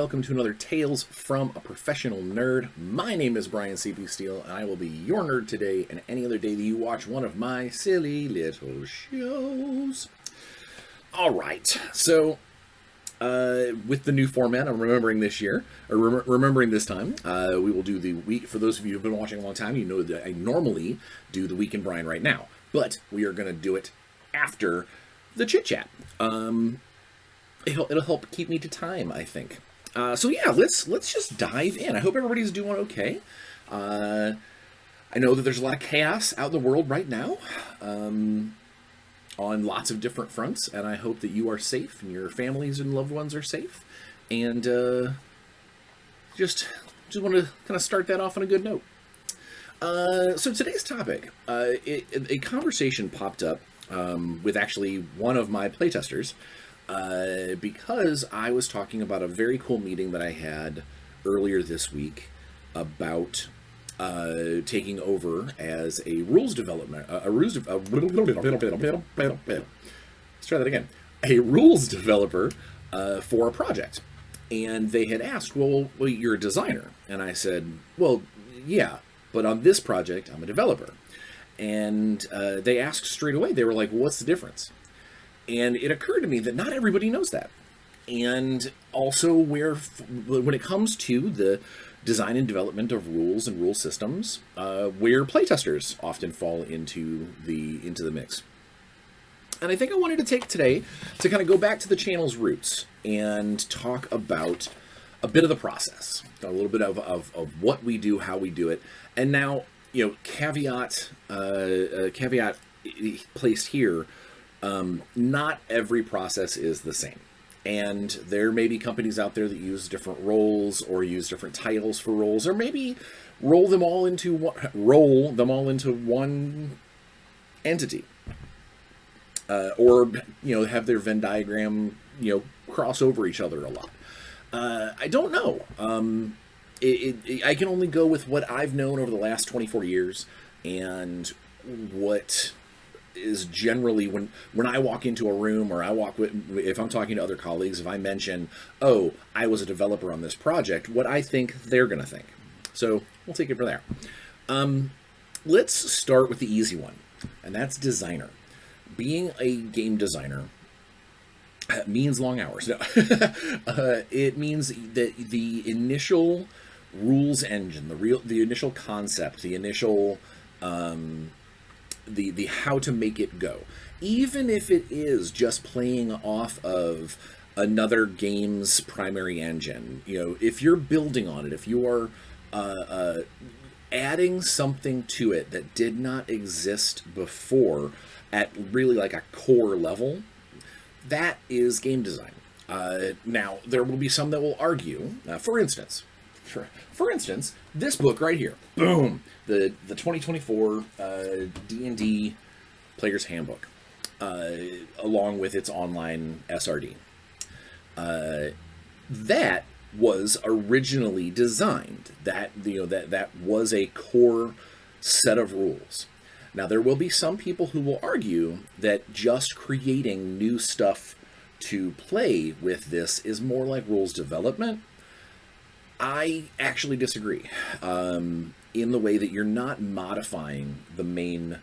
welcome to another Tales from a Professional Nerd. My name is BryanCPSteele, and I will be your nerd today and any other day that you watch one of my silly little shows. Alright, so with the new format I'm remembering this year, or remembering this time, we will do the week. For those of you who've been watching a long time, you know that I normally do the Week in Bryan right now, but we are going to do it after the chit chat. It'll help keep me to time, I think. So yeah, let's just dive in. I hope everybody's doing okay. I know that there's a lot of chaos out in the world right now, on lots of different fronts, and I hope that you are safe and your families and loved ones are safe. And just want to kind of start that off on a good note. So today's topic, a conversation popped up with actually one of my playtesters. Because I was talking about a very cool meeting that I had earlier this week about taking over as a rules development, let's try that again, a rules developer for a project. And they had asked, well, you're a designer. And I said, well, yeah, but on this project, I'm a developer. And they asked straight away, they were like, well, what's the difference? And it occurred to me that not everybody knows that. And also when it comes to the design and development of rules and rule systems, where playtesters often fall into the mix. And I think I wanted to take today to kind of go back to the channel's roots and talk about a bit of the process, a little bit of what we do, how we do it. And now, caveat placed here, not every process is the same. And there may be companies out there that use different roles or use different titles for roles, or maybe roll them all into one entity. Or have their Venn diagram, cross over each other a lot. I don't know. I can only go with what I've known over the last 24 years and what is generally when I walk into a room, or if I'm talking to other colleagues, if I mention, oh, I was a developer on this project, what I think they're going to think. So we'll take it from there. Let's start with the easy one, and that's designer. Being a game designer means long hours. No. It means that the initial rules engine, the initial concept, the initial the how to make it go, even if it is just playing off of another game's primary engine. If you're building on it, if you are adding something to it that did not exist before at really like a core level, that is game design. Now there will be some that will argue, for instance, this book right here, boom, the 2024 D&D Player's Handbook, along with its online SRD. That was originally designed. That was a core set of rules. Now there will be some people who will argue that just creating new stuff to play with this is more like rules development. I actually disagree, in the way that you're not modifying the main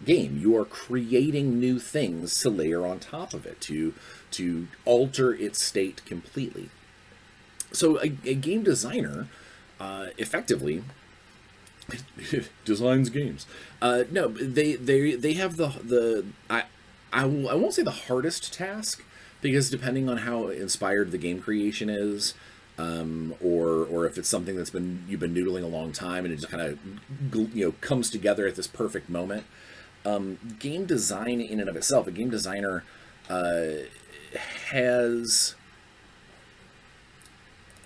game. You are creating new things to layer on top of it, to alter its state completely. So a game designer effectively designs games. No, they have I won't say the hardest task, because depending on how inspired the game creation is, or if it's something you've been noodling a long time and it just kind of comes together at this perfect moment. Game design in and of itself, a game designer has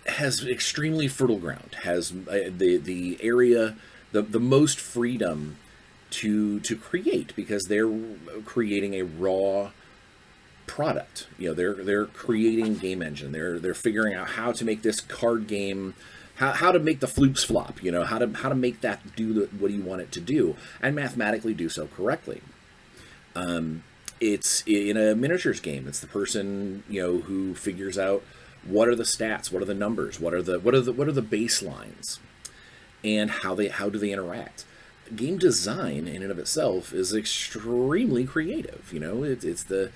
extremely fertile ground, has the area, the most freedom to create, because they're creating a raw product. They're creating game engine. They're figuring out how to make this card game, how to make the floops flop. How to make that do what you want it to do, and mathematically do so correctly. It's in a miniatures game. It's the person who figures out What are the stats? What are the numbers? What are the baselines? And how do they interact? Game design in and of itself is extremely creative. You know, it is the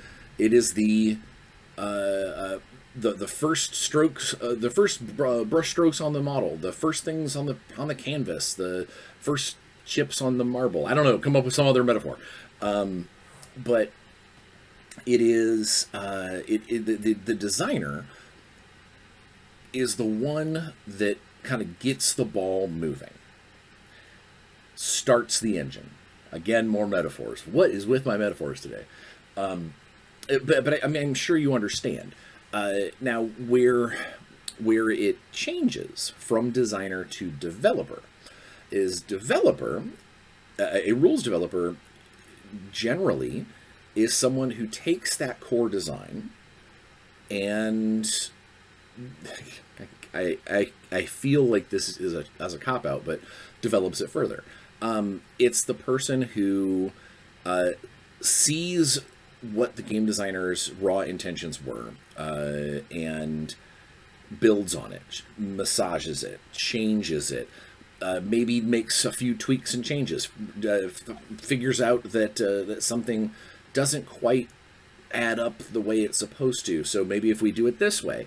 first strokes, the first brush strokes on the model, the first things on the canvas, the first chips on the marble. I don't know. Come up with some other metaphor, but it is the designer is the one that kind of gets the ball moving, starts the engine. Again, more metaphors. What is with my metaphors today? But I mean, I'm sure you understand. Now, where it changes from designer to developer is a rules developer generally is someone who takes that core design and I feel like this is as a cop-out, but develops it further. It's the person who sees what the game designer's raw intentions were and builds on it, massages it, changes it, maybe makes a few tweaks and changes, figures out that something doesn't quite add up the way it's supposed to. So maybe if we do it this way,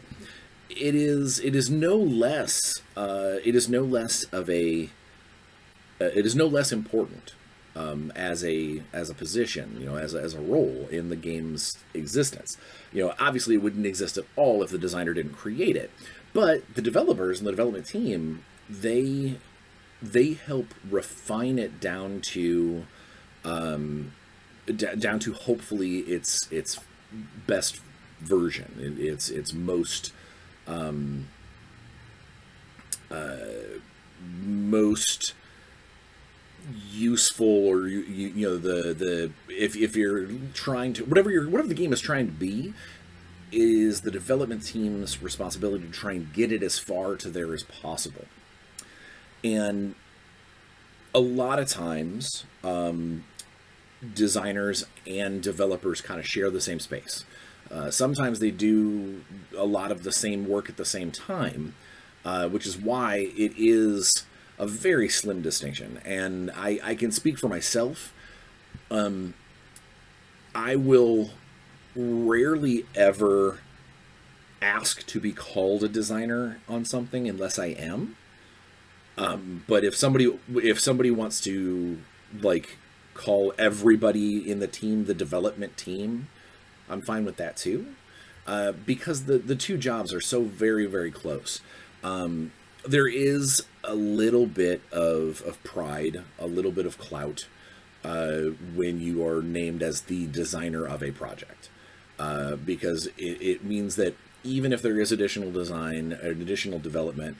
it is no less important as a position, you know, as a role in the game's existence. You know, obviously it wouldn't exist at all if the designer didn't create it. But the developers and the development team, they help refine it down to hopefully its best version, its most most useful, or you know, the if you're trying to whatever the game is trying to be, is the development team's responsibility to try and get it as far to there as possible. And a lot of times designers and developers kind of share the same space. Sometimes they do a lot of the same work at the same time, which is why it is a very slim distinction. And I can speak for myself. I will rarely ever ask to be called a designer on something unless I am. But if somebody wants to, like, call everybody in the team the development team, I'm fine with that too, because the two jobs are so very, very close. There is a little bit of pride, a little bit of clout when you are named as the designer of a project, because it means that even if there is additional design and additional development,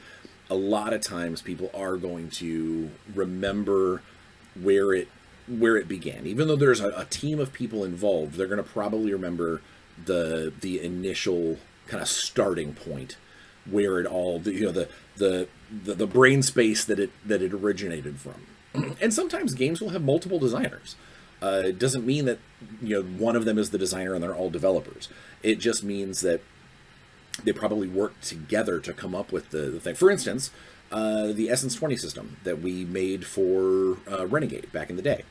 a lot of times people are going to remember where it began. Even though there's a team of people involved, they're going to probably remember the initial kind of starting point, where it all, you know, the brain space that it originated from. And sometimes games will have multiple designers. It doesn't mean that, you know, one of them is the designer and they're all developers. It just means that they probably worked together to come up with the thing. For instance, the Essence 20 system that we made for Renegade back in the day.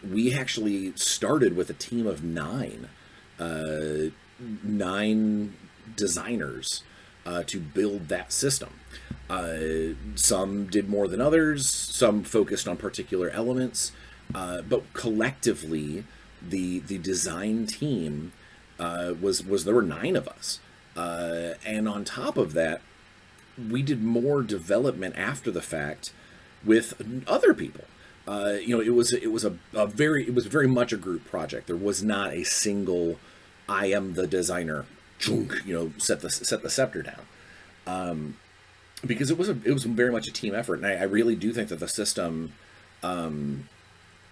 We actually started with a team of nine designers to build that system. Some did more than others, some focused on particular elements, but collectively the design team was there were 9 of us. And on top of that, we did more development after the fact with other people. You know, it was very much a group project. There was not a single, I am the designer, you know, set the scepter down, because it was very much a team effort. And I really do think that the system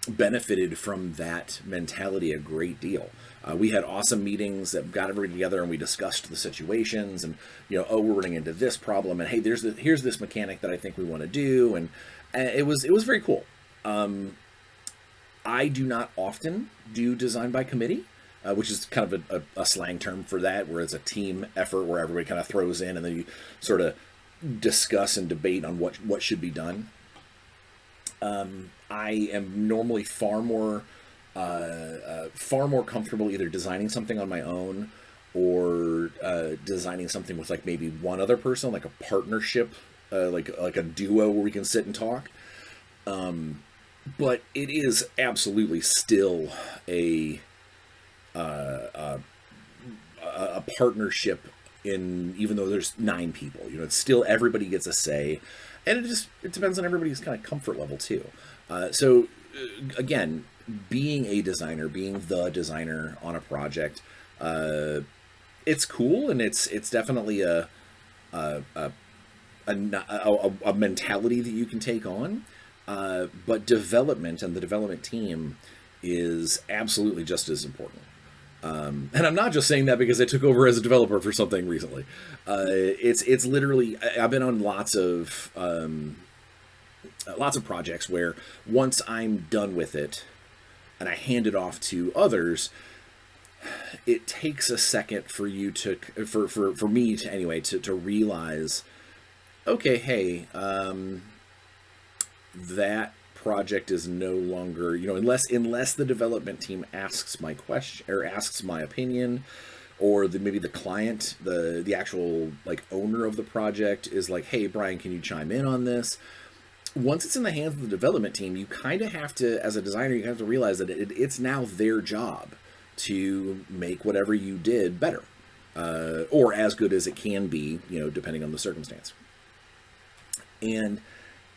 benefited from that mentality a great deal. We had awesome meetings that got everybody together and we discussed the situations, and, you know, oh, we're running into this problem, and hey, here's this mechanic that I think we want to do, and it was very cool. I do not often do design by committee. which is kind of a slang term for that, where it's a team effort where everybody kind of throws in and then you sort of discuss and debate on what should be done. I am normally far more comfortable either designing something on my own or designing something with like maybe one other person, like a partnership, like a duo where we can sit and talk. But it is absolutely still a partnership, even though there's 9 people. It's still, everybody gets a say, and it depends on everybody's kind of comfort level too. So again, being a designer, being the designer on a project, it's cool, and it's definitely a mentality that you can take on. But development and the development team is absolutely just as important. And I'm not just saying that because I took over as a developer for something recently. It's literally, I've been on lots of projects where once I'm done with it and I hand it off to others, it takes a second for you to, for me to anyway, to realize, okay, hey, that project is no longer, unless the development team asks my question or asks my opinion, or maybe the client, the actual like owner of the project is like, hey, Bryan, can you chime in on this? Once it's in the hands of the development team, you kind of have to, as a designer, you have to realize that it's now their job to make whatever you did better, or as good as it can be, depending on the circumstance. And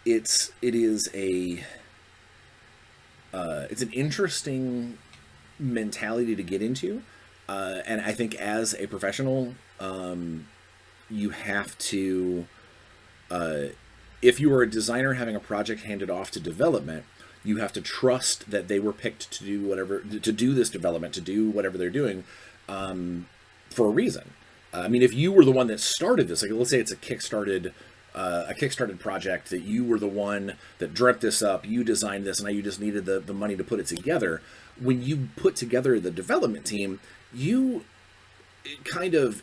it's an interesting mentality to get into, and I think as a professional, you have to, if you are a designer having a project handed off to development, you have to trust that they were picked to do this development, to do whatever they're doing, for a reason. I mean, if you were the one that started this, like let's say it's a kickstarted project, that you were the one that dreamt this up, you designed this, and now you just needed the money to put it together. When you put together the development team, you kind of,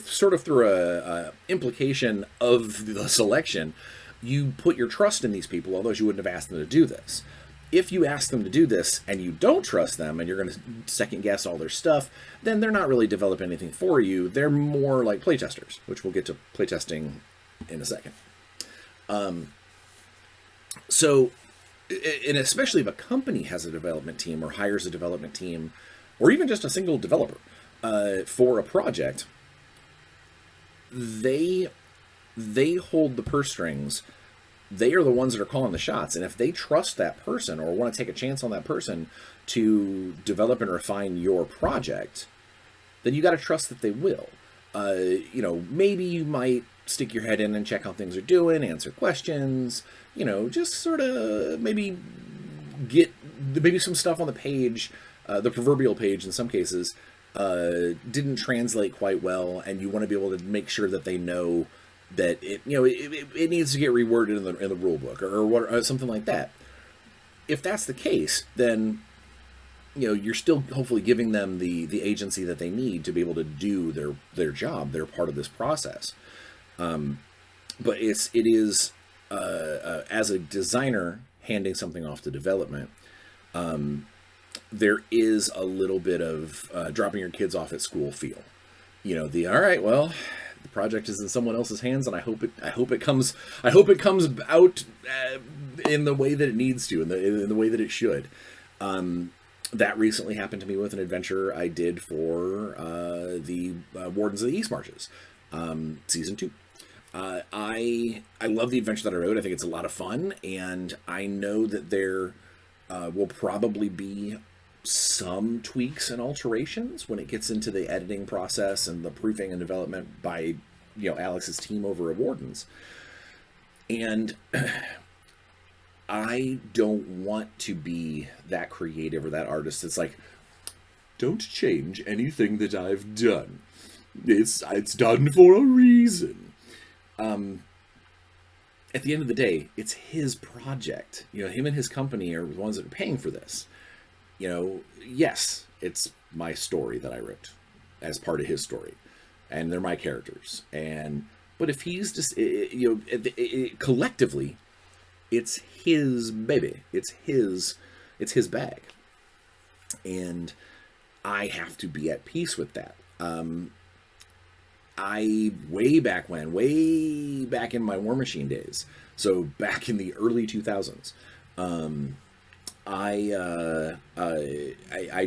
sort of through a implication of the selection, you put your trust in these people, although you wouldn't have asked them to do this. If you ask them to do this and you don't trust them and you're going to second guess all their stuff, then they're not really developing anything for you. They're more like playtesters, which we'll get to playtesting in a second. So, and especially if a company has a development team or hires a development team, or even just a single developer for a project, they hold the purse strings. They are the ones that are calling the shots. And if they trust that person or want to take a chance on that person to develop and refine your project, then you got to trust that they will. Maybe you might stick your head in and check how things are doing, answer questions, just sort of maybe get some stuff on the page, the proverbial page in some cases, didn't translate quite well, and you want to be able to make sure that they know that it needs to get reworded in the rule book or something like that. If that's the case, then you're still hopefully giving them the agency that they need to be able to do their job. They're part of this process. But it is as a designer handing something off to development, there is a little bit of dropping your kids off at school feel. All right, well, the project is in someone else's hands, and I hope it comes out in the way that it needs to, in the way that it should. That recently happened to me with an adventure I did for the Wardens of the East Marches, season 2. I love the adventure that I wrote. I think it's a lot of fun, and I know that there will probably be some tweaks and alterations when it gets into the editing process and the proofing and development by Alex's team over at Wardens. And I don't want to be that creative or that artist that's like, don't change anything that I've done. It's done for a reason. At the end of the day, it's his project. Him and his company are the ones that are paying for this. Yes, it's my story that I wrote as part of his story, and they're my characters. And but if he's just collectively, it's his baby, it's his bag, and I have to be at peace with that. I way back in my War Machine days, so back in the early 2000s, I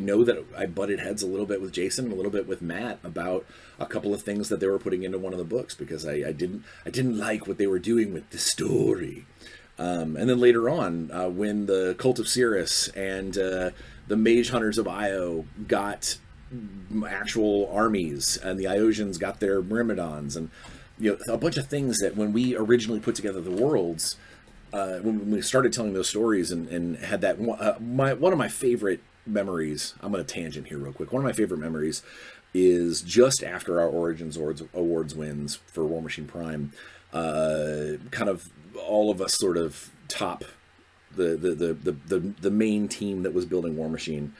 know that I butted heads a little bit with Jason, a little bit with Matt about a couple of things that they were putting into one of the books, because I didn't like what they were doing with the story. And then later on, when the Cult of Cirrus and the Mage Hunters of Io got actual armies, and the Iosians got their Myrmidons, and a bunch of things that when we originally put together the worlds, when we started telling those stories and had that one of my favorite memories, I'm going to tangent here real quick. One of my favorite memories is just after our Origins Awards wins for War Machine Prime, kind of all of us sort of top the main team that was building War Machine.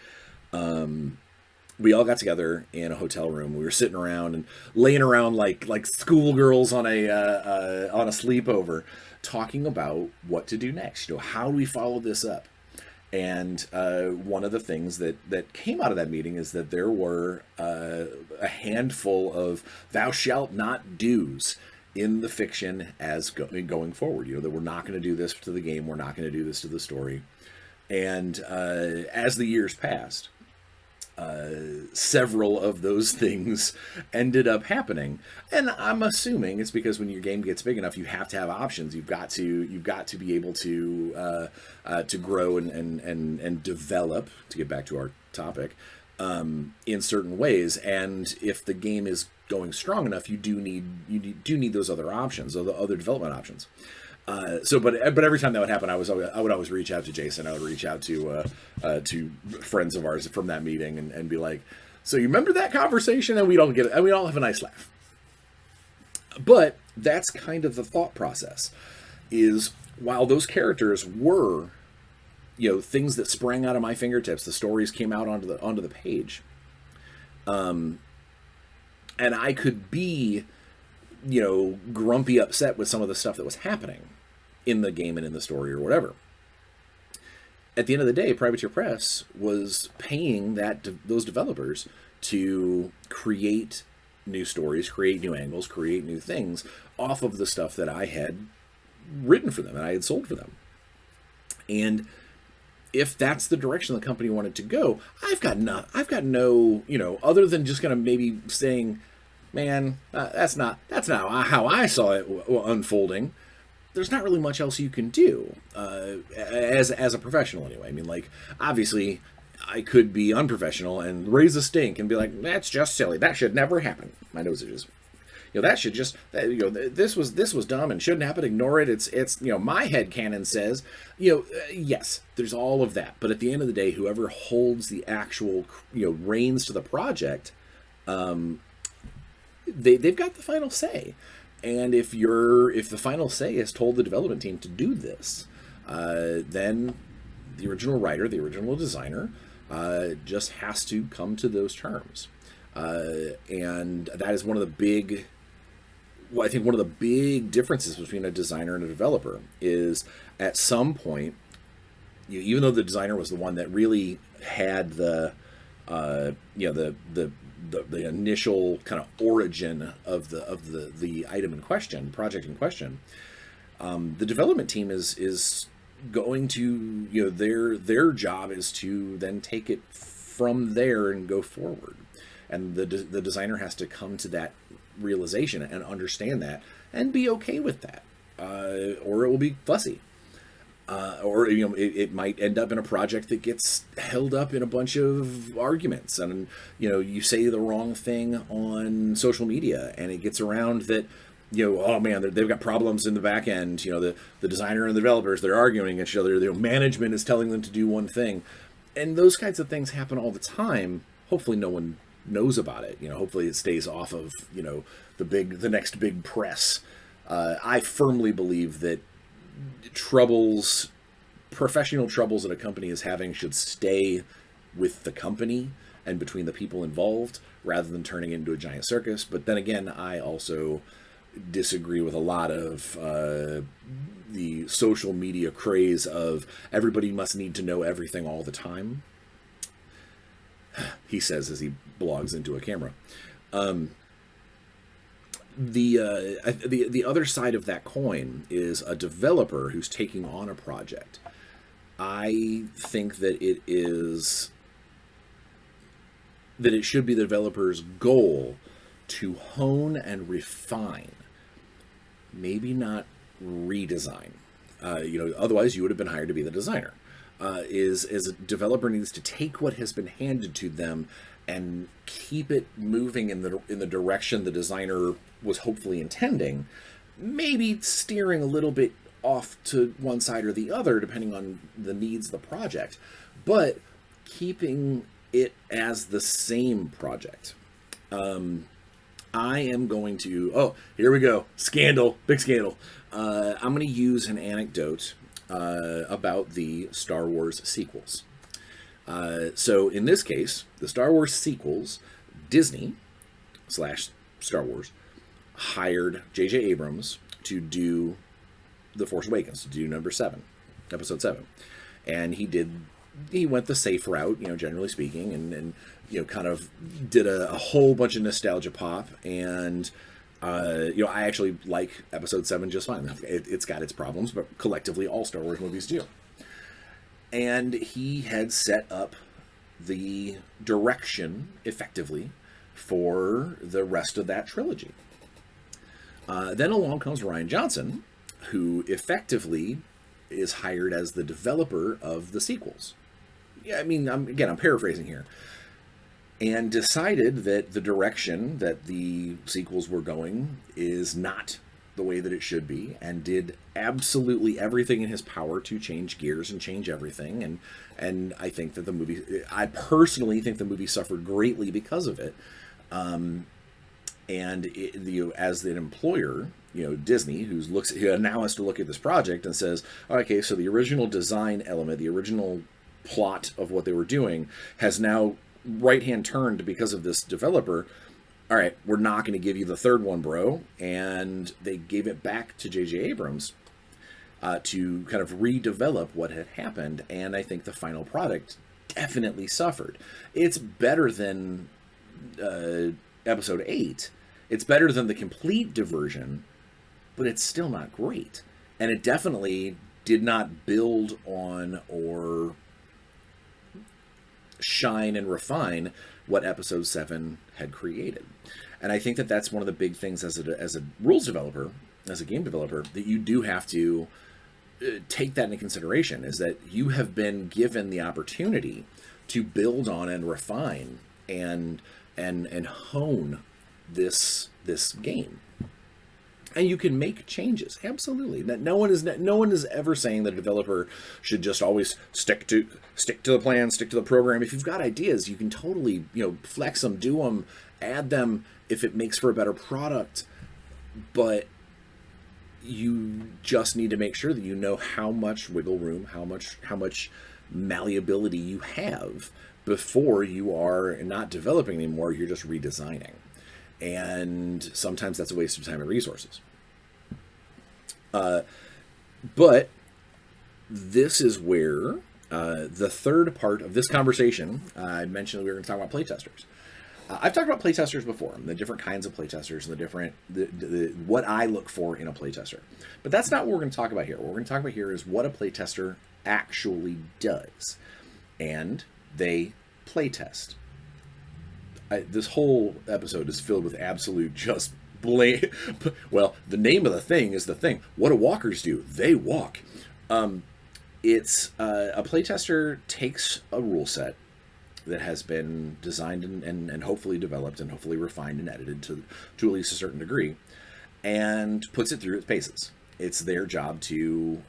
We all got together in a hotel room. We were sitting around and laying around like schoolgirls on a sleepover, talking about what to do next. How do we follow this up? And one of the things that came out of that meeting is that there were a handful of thou shalt not do's in the fiction as going forward. That we're not going to do this to the game. We're not going to do this to the story. And as the years passed, several of those things ended up happening, and I'm assuming it's because when your game gets big enough, you have to have options. You've got to be able to grow and develop. To get back to our topic, in certain ways, and if the game is going strong enough, you do need those other options, other development options. But every time that would happen, I would always reach out to Jason. I would reach out to friends of ours from that meeting and be like, "So you remember that conversation?" And we'd all have a nice laugh. But that's kind of the thought process. Is while those characters were, things that sprang out of my fingertips, the stories came out onto the page, and I could be, grumpy, upset with some of the stuff that was happening in the game and in the story or whatever. At the end of the day, Privateer Press was paying those developers to create new stories, create new angles, create new things off of the stuff that I had written for them and I had sold for them. And if that's the direction the company wanted to go, I've got no, other than just kind of maybe saying, man, that's not how I saw it unfolding. There's not really much else you can do as a professional anyway. I mean, obviously, I could be unprofessional and raise a stink and be like, that's just silly. That should never happen. My nose is just, that should just, this was dumb and shouldn't happen. Ignore it. It's my headcanon says, yes, there's all of that. But at the end of the day, whoever holds the actual, reins to the project, they've got the final say. And if the final say has told the development team to do this, then the original writer, the original designer, just has to come to those terms. And that is one of the big differences between a designer and a developer is at some point, even though the designer was the one that really had the initial kind of origin of the item in question, project in question, the development team is going to, their job is to then take it from there and go forward, and the designer has to come to that realization and understand that and be okay with that, or it will be fussy. Or it might end up in a project that gets held up in a bunch of arguments, and you say the wrong thing on social media, and it gets around that oh man, they've got problems in the back end. The designer and the developers, they're arguing against each other. Management is telling them to do one thing, and those kinds of things happen all the time. Hopefully, no one knows about it. Hopefully, it stays off of the next big press. I firmly believe that professional troubles that a company is having should stay with the company and between the people involved rather than turning it into a giant circus. But then again, I also disagree with a lot of the social media craze of everybody must need to know everything all the time. He says as he blogs into a camera. The other side of that coin is a developer who's taking on a project. I think that it should be the developer's goal to hone and refine, maybe not redesign. Otherwise you would have been hired to be the designer. Is a developer needs to take what has been handed to them and keep it moving in the direction the designer was hopefully intending, maybe steering a little bit off to one side or the other depending on the needs of the project, but keeping it as the same project. I am going to, here we go, scandal, big scandal. I'm going to use an anecdote about the Star Wars sequels. So in this case, the Star Wars sequels, Disney / Star Wars hired J.J. Abrams to do The Force Awakens, to do episode 7. And he went the safe route, generally speaking, and kind of did a whole bunch of nostalgia pop. And, I actually like episode 7 just fine. It's got its problems, but collectively all Star Wars movies do. And he had set up the direction, effectively, for the rest of that trilogy. Then along comes Rian Johnson, who effectively is hired as the developer of the sequels. Yeah, I mean, I'm paraphrasing here. And decided that the direction that the sequels were going is not the way that it should be, and did absolutely everything in his power to change gears and change everything. And I think that I personally think the movie suffered greatly because of it. As an employer, Disney, who now has to look at this project and says, okay, so the original design element, the original plot of what they were doing has now right-hand turned because of this developer. All right, we're not going to give you the third one, bro. And they gave it back to J.J. Abrams to kind of redevelop what had happened. And I think the final product definitely suffered. It's better than episode 8. It's better than the complete diversion, but it's still not great. And it definitely did not build on or shine and refine what episode 7 had created. And I think that that's one of the big things as a rules developer, as a game developer, that you do have to take that into consideration, is that you have been given the opportunity to build on and refine and hone this game. And you can make changes, absolutely. No one is ever saying that a developer should just always stick to the plan, stick to the program. If you've got ideas, you can totally flex them, do them, add them if it makes for a better product. But you just need to make sure that you know how much wiggle room, how much malleability you have before you are not developing anymore. You're just redesigning. And sometimes that's a waste of time and resources. But this is where the third part of this conversation, I mentioned that we were going to talk about playtesters. I've talked about playtesters before, and the different kinds of playtesters, and what I look for in a playtester. But that's not what we're going to talk about here. What we're going to talk about here is what a playtester actually does. And they playtest. This whole episode is filled with absolute just blame. Well, the name of the thing is the thing. What do walkers do? They walk. It's a playtester takes a rule set that has been designed and hopefully developed and hopefully refined and edited to at least a certain degree, and puts it through its paces. It's their job to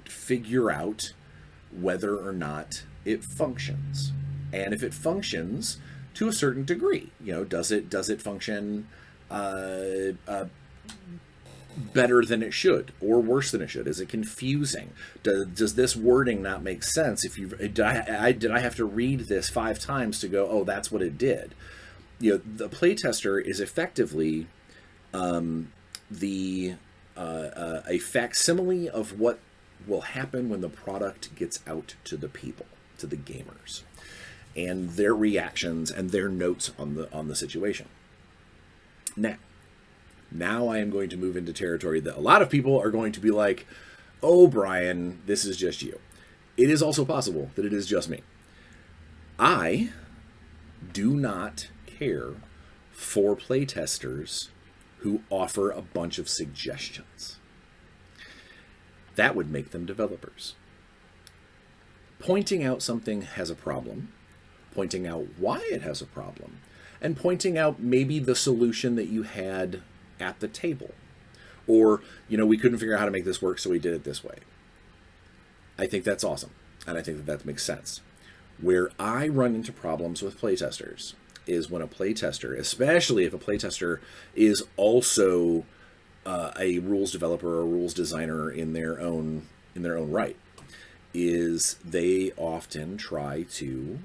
figure out whether or not it functions. And if it functions to a certain degree, does it function better than it should or worse than it should? Is it confusing? Does this wording not make sense? If you did I have to read this 5 times to go, oh, that's what it did? The playtester is effectively a facsimile of what will happen when the product gets out to the people, to the gamers, and their reactions and their notes on the situation. Now I am going to move into territory that a lot of people are going to be like, oh, Bryan, this is just you. It is also possible that it is just me. I do not care for playtesters who offer a bunch of suggestions. That would make them developers. Pointing out something has a problem, pointing out why it has a problem, and pointing out maybe the solution that you had at the table. Or, we couldn't figure out how to make this work, so we did it this way. I think that's awesome, and I think that makes sense. Where I run into problems with playtesters is when a playtester, especially if a playtester is also a rules developer or a rules designer in their own right, is they often try to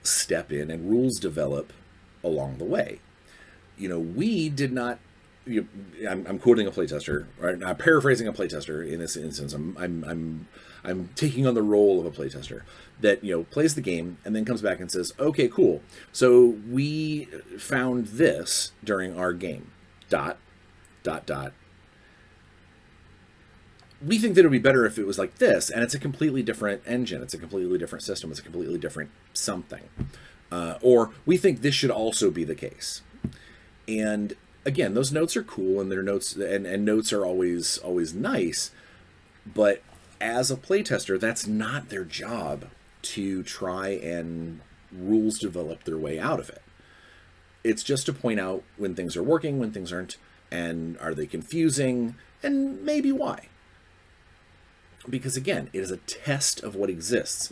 step in and rules develop along the way. We did not. I'm quoting a playtester, right? I'm paraphrasing a playtester in this instance. I'm taking on the role of a playtester that plays the game and then comes back and says, "Okay, cool. So we found this during our game. ... We think that it would be better if it was like this, and it's a completely different engine. It's a completely different system. It's a completely different something. Or we think this should also be the case." And again, those notes are cool, and their notes and notes are always nice, but as a playtester, that's not their job to try and rules develop their way out of it. It's just to point out when things are working, when things aren't, and are they confusing, and maybe why. Because again, it is a test of what exists.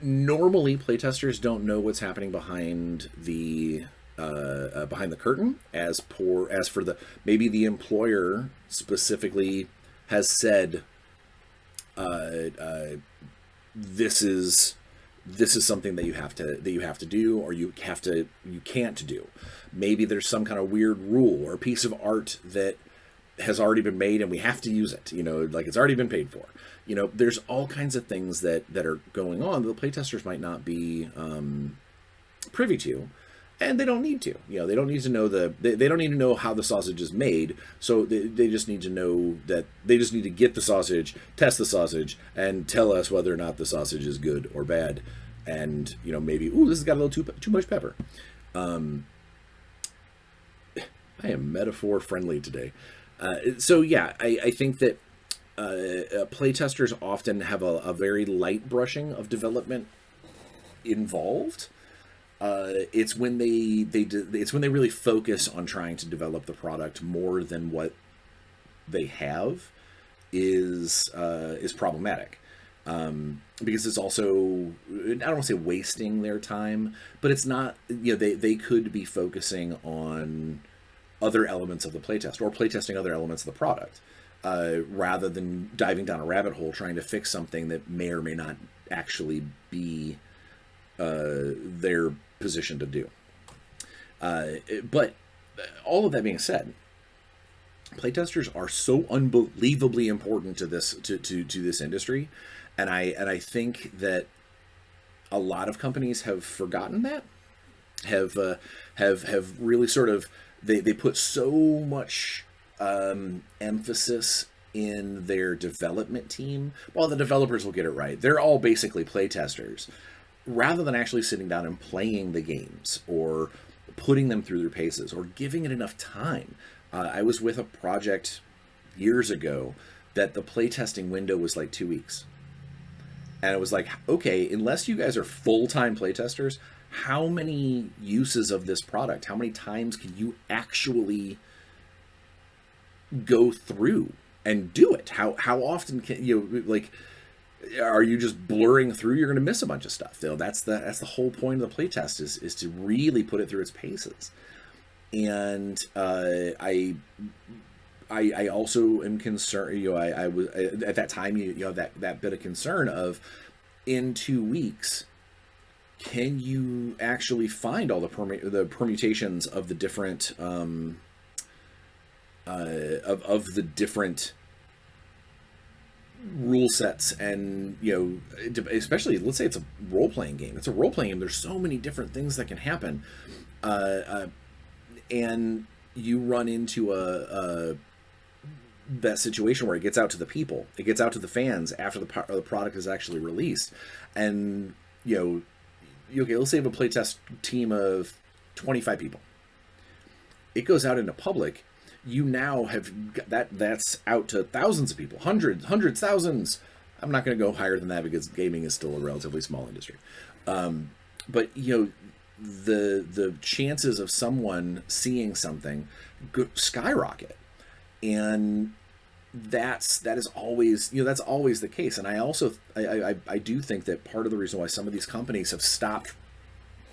Normally, playtesters don't know what's happening behind the curtain, as for maybe the employer specifically has said, this is something that you have to do, or you can't do. Maybe there's some kind of weird rule or piece of art that has already been made and we have to use it, like it's already been paid for. There's all kinds of things that are going on that the playtesters might not be privy to, and they don't need to. They don't need to know they don't need to know how the sausage is made. So they just need to know that they just need to get the sausage, test the sausage, and tell us whether or not the sausage is good or bad. And maybe, ooh, this has got a little too much pepper. I am metaphor friendly today. So yeah, I think that playtesters often have a very light brushing of development involved. It's when it's when they really focus on trying to develop the product more than what they have is problematic. Because it's also, I don't want to say wasting their time, but it's not, they could be focusing on other elements of the playtest or playtesting other elements of the product, rather than diving down a rabbit hole trying to fix something that may or may not actually be their position to do. But all of that being said, playtesters are so unbelievably important to this this industry, and I think that a lot of companies have forgotten that, have really sort of they put so much emphasis in their development team. Well, the developers will get it right. They're all basically playtesters, rather than actually sitting down and playing the games or putting them through their paces or giving it enough time. I was with a project years ago that the playtesting window was like 2 weeks. And it was like, okay, unless you guys are full-time playtesters, how many uses of this product, how many times can you actually go through and do it? How often can you, like, are you just blurring through? You're going to miss a bunch of stuff. That's the whole point of the playtest is to really put it through its paces. And I also am concerned. I was at that time. That bit of concern of in 2 weeks, can you actually find all the permutations of the different of the different rule sets, and especially, let's say it's a role-playing game. It's a role-playing game. There's so many different things that can happen, and you run into that situation where it gets out to the people, it gets out to the fans after the product is actually released, and okay, let's say you have a playtest team of 25 people. It goes out into public. You now have that's out to thousands of people, hundreds, thousands. I'm not going to go higher than that because gaming is still a relatively small industry. But the chances of someone seeing something skyrocket, and that is always that's always the case. And I do think that part of the reason why some of these companies have stopped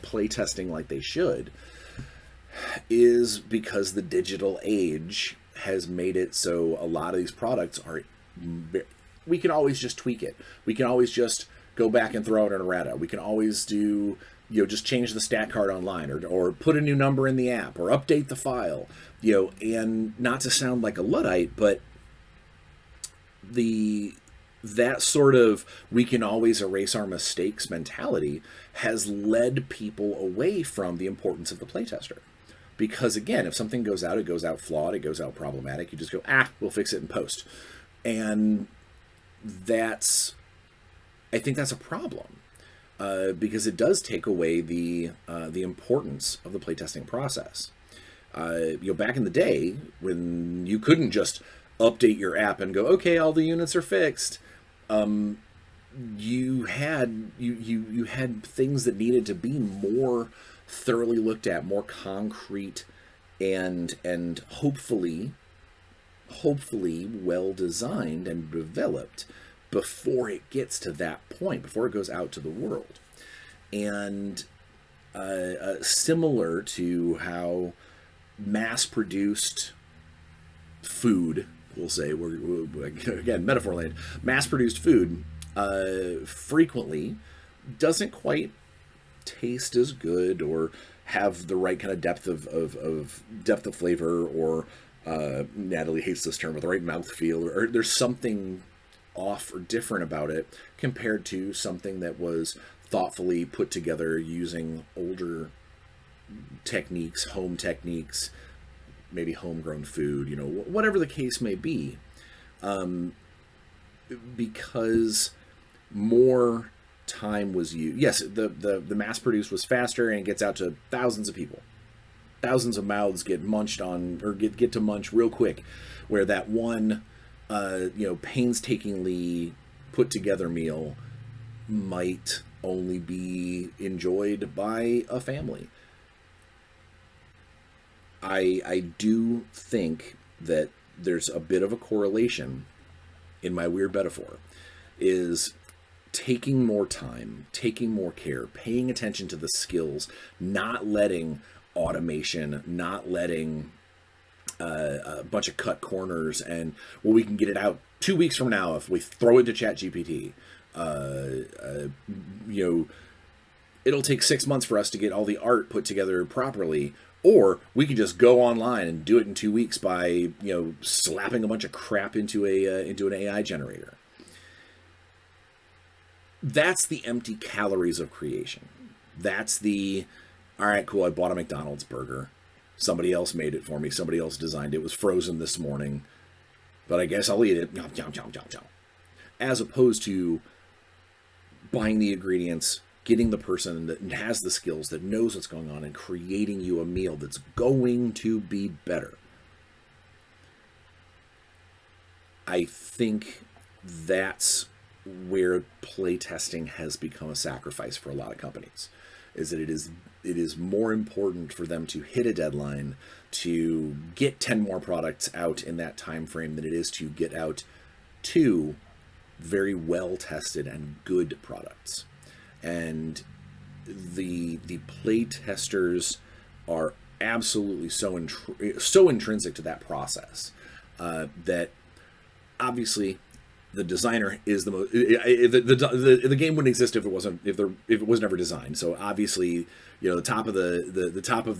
playtesting like they should is because the digital age has made it so a lot of these products are, we can always just tweak it. We can always just go back and throw it in errata. We can always do, just change the stat card online, or put a new number in the app, or update the file, and not to sound like a Luddite, but that sort of we can always erase our mistakes mentality has led people away from the importance of the playtester. Because again, if something goes out, it goes out flawed, it goes out problematic, you just go, we'll fix it in post. And I think that's a problem, because it does take away the importance of the playtesting process. Back in the day when you couldn't just update your app and go, okay, all the units are fixed, you had things that needed to be more thoroughly looked at, more concrete, and hopefully well designed and developed before it gets to that point, before it goes out to the world. And similar to how mass-produced food, we'll say, we're again, metaphor land, mass-produced food frequently doesn't quite taste as good or have the right kind of depth of flavor, or Natalie hates this term, but the right mouthfeel, or there's something off or different about it compared to something that was thoughtfully put together using older techniques, home techniques, maybe homegrown food, whatever the case may be, because more time was used. Yes, the mass produced was faster, and it gets out to thousands of people. Thousands of mouths get munched on, or get to munch real quick, where that one painstakingly put together meal might only be enjoyed by a family. I do think that there's a bit of a correlation in my weird metaphor, is taking more time, taking more care, paying attention to the skills, not letting automation, not letting a bunch of cut corners, and we can get it out 2 weeks from now if we throw it to ChatGPT. It'll take 6 months for us to get all the art put together properly, or we can just go online and do it in 2 weeks by slapping a bunch of crap into an AI generator. That's the empty calories of creation. That's the, all right, cool, I bought a McDonald's burger. Somebody else made it for me. Somebody else designed it. It was frozen this morning, but I guess I'll eat it. As opposed to buying the ingredients, getting the person that has the skills, that knows what's going on, and creating you a meal that's going to be better. I think that's where playtesting has become a sacrifice for a lot of companies, is that it is more important for them to hit a deadline, to get 10 more products out in that time frame, than it is to get out 2 very well tested and good products. And the play testers are absolutely so intrinsic to that process. that obviously the designer is the most. The game wouldn't exist if it was never designed. So obviously, the top of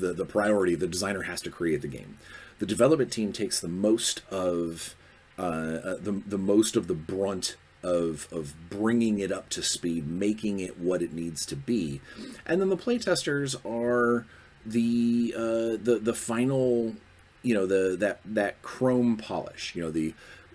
the priority, the designer has to create the game. The development team takes the most of the most of the brunt of bringing it up to speed, making it what it needs to be, and then the playtesters are the final, that chrome polish.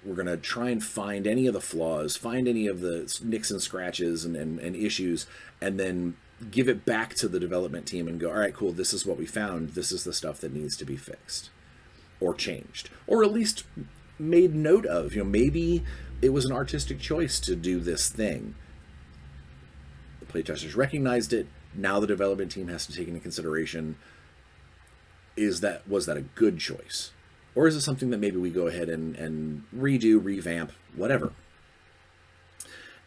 We're going to try and find any of the flaws, find any of the nicks and scratches and issues, and then give it back to the development team and go, all right, cool, this is what we found. This is the stuff that needs to be fixed or changed, or at least made note of. Maybe it was an artistic choice to do this thing. The playtesters recognized it. Now the development team has to take into consideration, was that a good choice? Or is it something that maybe we go ahead and redo, revamp, whatever?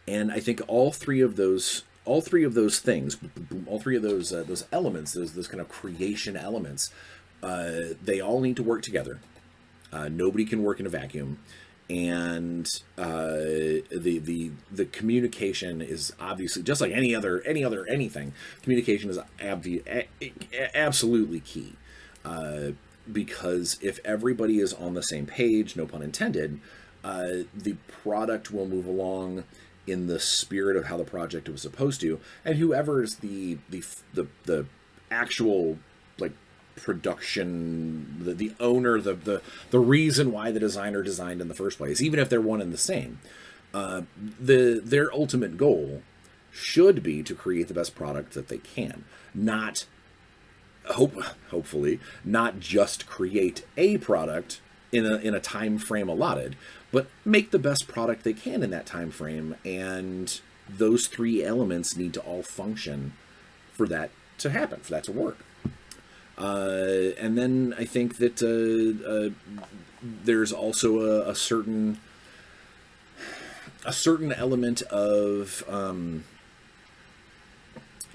And I think all three of those things, all three of those elements, those kind of creation elements, they all need to work together. Nobody can work in a vacuum, and the communication is obviously, just like anything. Communication is absolutely key. Because if everybody is on the same page, no pun intended, the product will move along in the spirit of how the project was supposed to, and whoever is the actual production, the owner, the reason why the designer designed in the first place, even if they're one and the same, their ultimate goal should be to create the best product that they can, not hopefully not just create a product in a time frame allotted, but make the best product they can in that time frame. And those three elements need to all function for that to happen, for that to work. And then I think that there's also a certain element of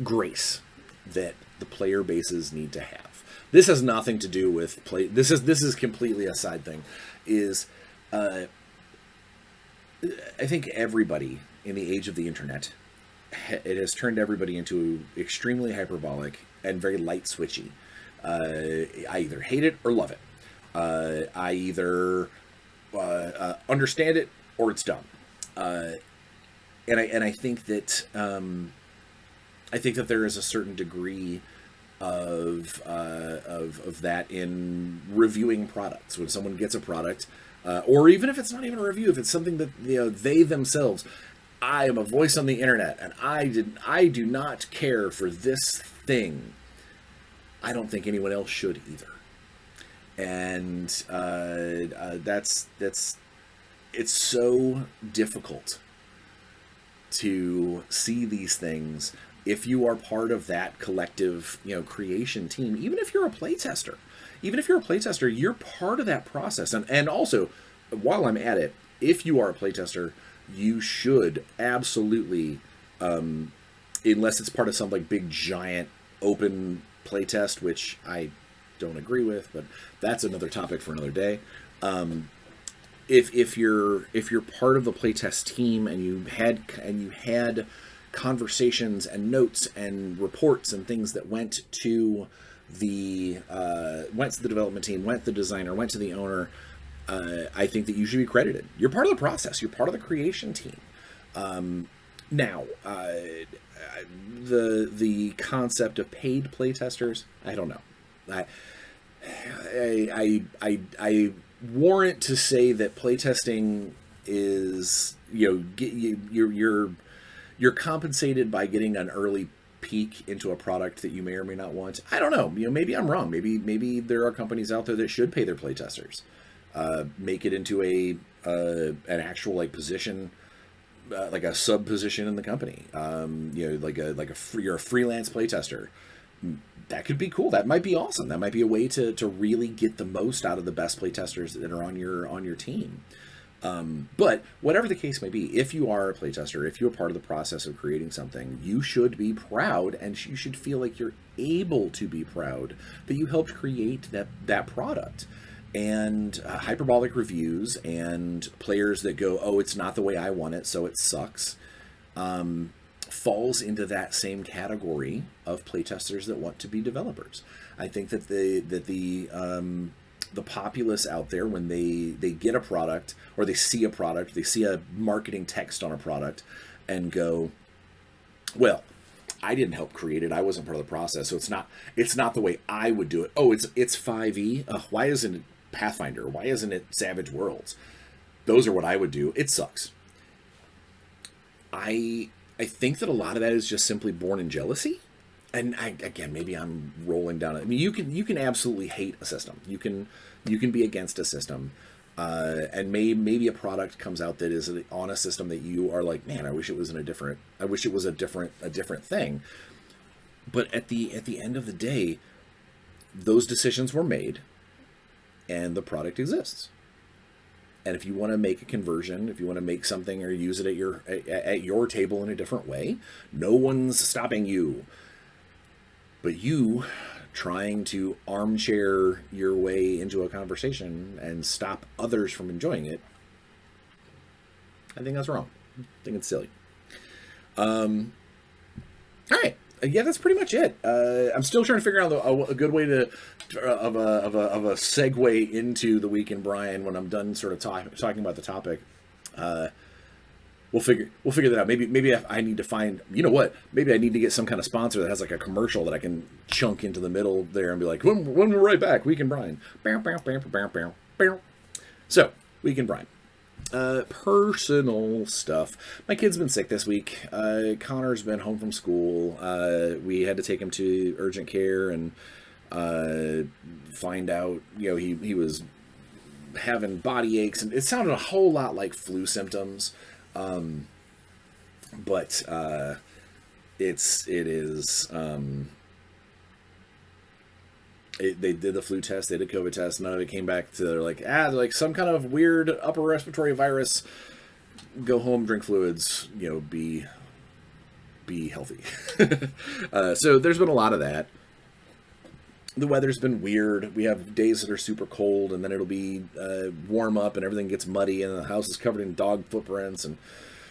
grace that the player bases need to have. This has nothing to do with play. This is completely a side thing. I think everybody in the age of the internet, it has turned everybody into extremely hyperbolic and very light switchy. I either hate it or love it. I either understand it or it's dumb. And I think that there is a certain degree of that in reviewing products. When someone gets a product, or even if it's not even a review, if it's something that they themselves, I am a voice on the internet, and I do not care for this thing. I don't think anyone else should either. And it's so difficult to see these things if you are part of that collective, creation team. Even if you're a playtester, you're part of that process. And also, while I'm at it, if you are a playtester, you should absolutely, unless it's part of some big giant open playtest, which I don't agree with, but that's another topic for another day. If you're part of the playtest team and you had conversations and notes and reports and things that went to the development team, went to the designer, went to the owner, I think that you should be credited. You're part of the process. You're part of the creation team. Now, the concept of paid playtesters, I don't know. I warrant to say that playtesting is, you're compensated by getting an early peek into a product that you may or may not want. I don't know. Maybe I'm wrong. Maybe there are companies out there that should pay their playtesters, make it into an actual position, like a sub position in the company. You're a freelance playtester. That could be cool. That might be awesome. That might be a way to really get the most out of the best playtesters that are on your team. But whatever the case may be, if you are a playtester, if you're part of the process of creating something, you should be proud, and you should feel like you're able to be proud that you helped create that product. and hyperbolic reviews and players that go, oh, it's not the way I want it, so it sucks, falls into that same category of playtesters that want to be developers. I think that the populace out there, when they get a product, or they see a product, they see a marketing text on a product and go, well, I didn't help create it, I wasn't part of the process, so it's not the way I would do it. Oh, it's 5e. Why isn't it Pathfinder? Why isn't it Savage Worlds? Those are what I would do. It sucks. I think that a lot of that is just simply born in jealousy. And again, maybe I'm rolling down it. I mean, you can absolutely hate a system. You can be against a system, and maybe a product comes out that is on a system that you are like, man, I wish it was a different thing. But at the end of the day, those decisions were made, and the product exists. And if you want to make a conversion, if you want to make something or use it at your table in a different way, no one's stopping you. But you trying to armchair your way into a conversation and stop others from enjoying it, I think that's wrong. I think it's silly. All right. Yeah, that's pretty much it. I'm still trying to figure out a good way of a segue into the Week in Bryan when I'm done sort of talking about the topic. We'll figure that out. Maybe I need to find, you know what? Maybe I need to get some kind of sponsor that has like a commercial that I can chunk into the middle there and be like, when we're right back, Week in Bryan. So, Week in Bryan. Personal stuff. My kid's been sick this week. Connor's been home from school. We had to take him to urgent care and find out, he was having body aches, and it sounded a whole lot like flu symptoms. But they did the flu test, they did COVID test, none of it came back to, they're like some kind of weird upper respiratory virus, go home, drink fluids, be healthy. So there's been a lot of that. The weather's been weird. We have days that are super cold, and then it'll be warm up, and everything gets muddy, and the house is covered in dog footprints. And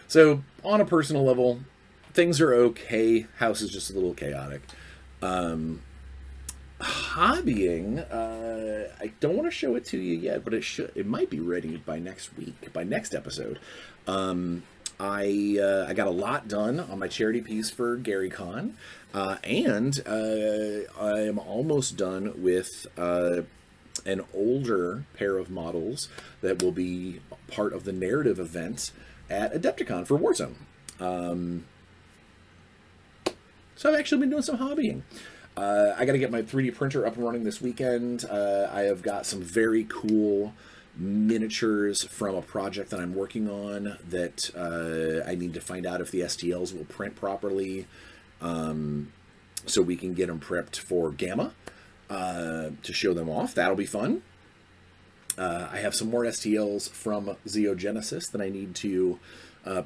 so, on a personal level, things are okay. House is just a little chaotic. Hobbying, I don't want to show it to you yet, but it might be ready by next week, by next episode. I got a lot done on my charity piece for GaryCon, and I am almost done with an older pair of models that will be part of the narrative event at Adepticon for Warzone. So I've actually been doing some hobbying. I got to get my 3D printer up and running this weekend. I have got some very cool miniatures from a project that I'm working on that I need to find out if the STLs will print properly, so we can get them prepped for Gamma to show them off. That'll be fun. I have some more STLs from Xeogenesis that I need to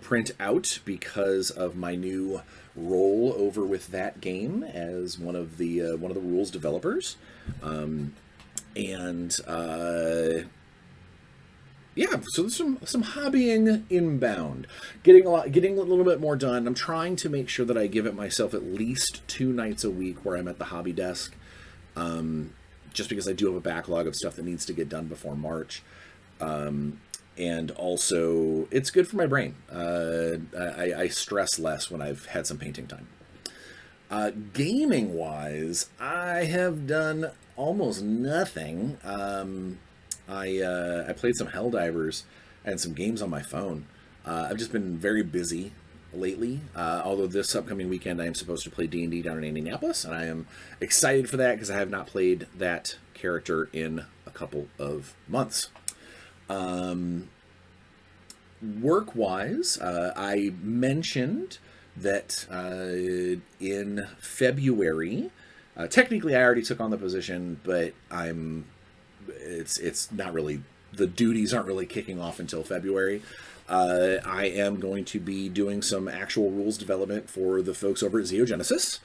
print out because of my new role over with that game as one of the rules developers, yeah, so there's some hobbying inbound, getting a little bit more done. I'm trying to make sure that I give it myself at least 2 nights a week where I'm at the hobby desk, just because I do have a backlog of stuff that needs to get done before March. And also, it's good for my brain. I stress less when I've had some painting time. Gaming-wise, I have done almost nothing. I played some Helldivers and some games on my phone. I've just been very busy lately, although this upcoming weekend I am supposed to play D&D down in Indianapolis, and I am excited for that because I have not played that character in a couple of months. Work-wise, I mentioned that in February, technically I already took on the position, but it's not really, the duties aren't really kicking off until February. I am going to be doing some actual rules development for the folks over at Xeogenesis,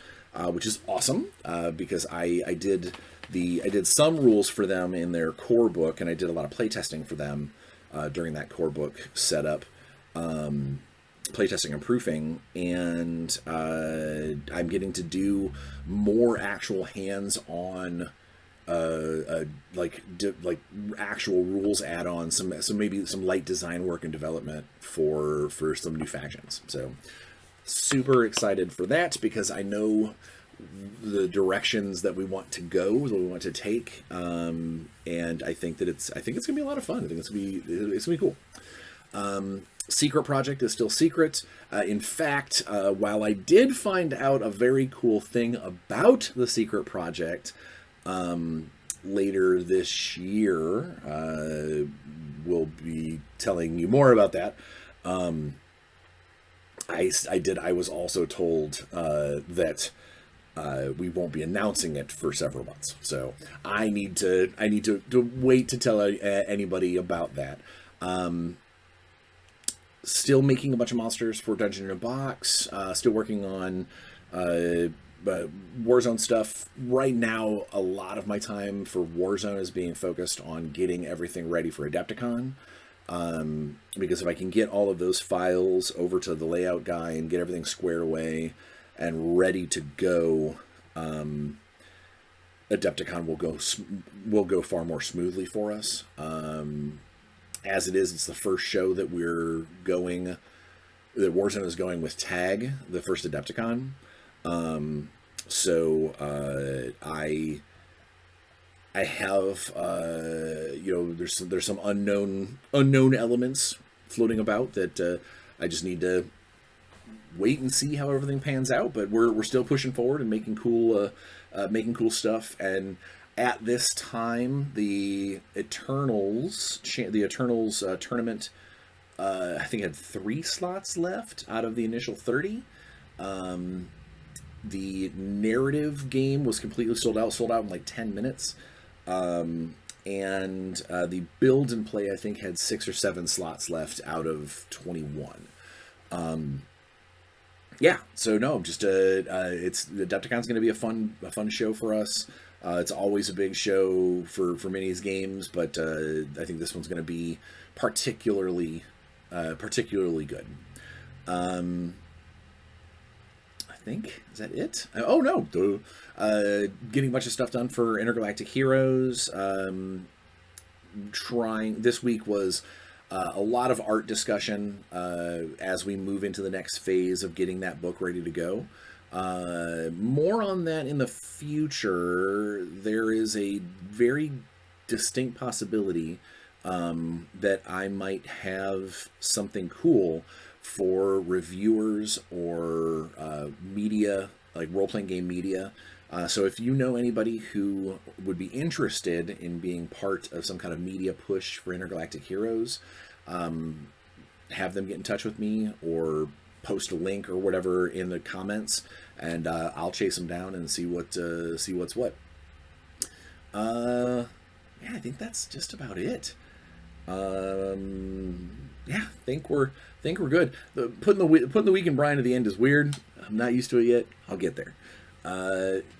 which is awesome, because I did I did some rules for them in their core book, and I did a lot of playtesting for them during that core book setup, playtesting and proofing, and I'm getting to do more actual hands-on like actual rules add-ons, some maybe some light design work and development for some new factions. So super excited for that, because I know the directions that we want to go, that we want to take, and I think it's gonna be a lot of fun. I think it's gonna be cool. Secret project is still secret. In fact, while I did find out a very cool thing about the secret project later this year, we'll be telling you more about that. I was also told that we won't be announcing it for several months, so I need to wait to tell anybody about that. Still making a bunch of monsters for Dungeon in a Box. Still working on Warzone stuff. Right now, a lot of my time for Warzone is being focused on getting everything ready for Adepticon. Because if I can get all of those files over to the layout guy and get everything squared away and ready to go, Adepticon will go far more smoothly for us. As it is, it's the first show that Warzone is going with Tag, the first Adepticon. So I have there's some unknown elements floating about that I just need to wait and see how everything pans out. But we're still pushing forward and making cool stuff. And at this time, the Eternals tournament, I think had 3 slots left out of the initial 30. The narrative game was completely sold out in like 10 minutes. And the build and play, I think, had 6 or 7 slots left out of 21. Yeah, so no, just it's Adepticon's going to be a fun show for us. It's always a big show for minis games, but I think this one's going to be particularly good. I think, is that it? Oh no, getting a bunch of stuff done for Intergalactic Heroes. This week was a lot of art discussion as we move into the next phase of getting that book ready to go. More on that in the future. There is a very distinct possibility that I might have something cool for reviewers or media, like role-playing game media. So if you know anybody who would be interested in being part of some kind of media push for Intergalactic Heroes, have them get in touch with me or post a link or whatever in the comments, and I'll chase them down and see what's what. Yeah, I think that's just about it. Yeah, I think we're good. Putting the week in Bryan at the end is weird. I'm not used to it yet. I'll get there.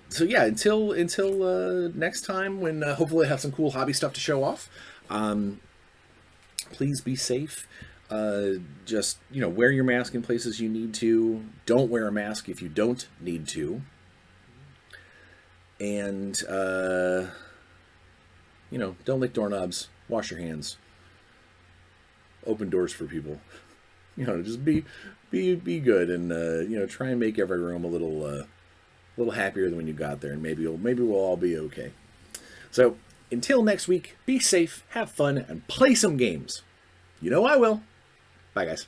So yeah, until next time, when hopefully I have some cool hobby stuff to show off. Please be safe. Just wear your mask in places you need to. Don't wear a mask if you don't need to. And don't lick doorknobs. Wash your hands. Open doors for people. Just be good, and try and make every room a little happier than when you got there, and maybe we'll all be okay. So until next week, be safe, have fun, and play some games. I will. Bye, guys.